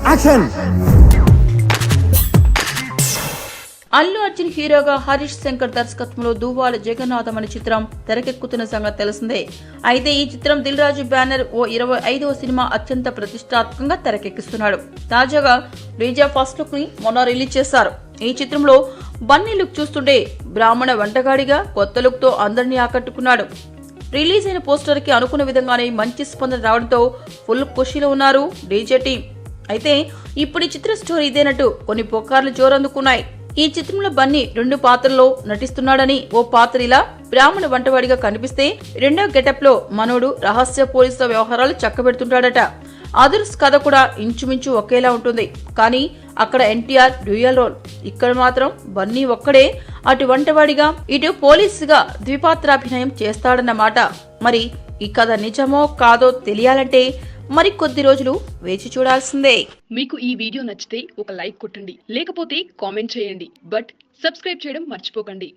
Action. Allu Arjun హీరోగా హరీష్ శంకర్ దర్శకత్వంలో దువ్వాల జగన్నాథం అనే చిత్రం తెరకెక్కుతున్న సంగతి తెలిసిందే. అయితే ఈ చిత్రం దిల్ రాజు బ్యానర్ ఓ 25వ సినిమా అత్యంత ప్రతిష్టాత్మకంగా తెరకెక్కిస్తున్నాడు. తాజాగా రీజా ఫస్ట్ లుక్ ని మొన్న రిలీజ్ చేశారు. ఈ చిత్రంలో బన్నీ లుక్ చూస్తుంటే బ్రాహ్మణ వంటగాడిగా కొత్త లుక్ తో అందరినీ ఆకట్టుకున్నాడు. రిలీజ్ అయిన పోస్టర్ కి అనుకున్న విధంగానే మంచి స్పందన రావడంతో ఫుల్ ఖుషీలో ఉన్నారు డీజే టీం. అయితే ఇప్పుడు ఈ చిత్ర స్టోరీ ఇదేనట్టు కొన్ని పుకార్లు జోరందుకున్నాయి. ఈ చిత్రంలో బన్నీ 2 పాత్రల్లో నటిస్తున్నాడని, ఓ పాత్ర ఇలా బ్రాహ్మణ వంటవాడిగా కనిపిస్తే రెండో గెటప్ లో మనోడు రహస్య పోలీసుల వ్యవహారాలు చక్కబెడుతుంటాడట. అదర్స్ కథ కూడా ఇంచుమించు ఒకేలా ఉంటుంది. కానీ అక్కడ ఎన్టీఆర్ డ్యూయల్ రోల్, ఇక్కడ మాత్రం బన్నీ ఒక్కడే అటు వంటవాడిగా ఇటు పోలీసుగా ద్విపాత్రాభినయం చేస్తాడన్నమాట. మరి ఈ కథ నిజమో కాదో తెలియాలంటే మరి కొద్ది రోజులు వేచి చూడాల్సిందే. మీకు ఈ వీడియో నచ్చితే ఒక లైక్ కొట్టండి, లేకపోతే కామెంట్ చేయండి. బట్ సబ్స్క్రైబ్ చేయడం మర్చిపోకండి.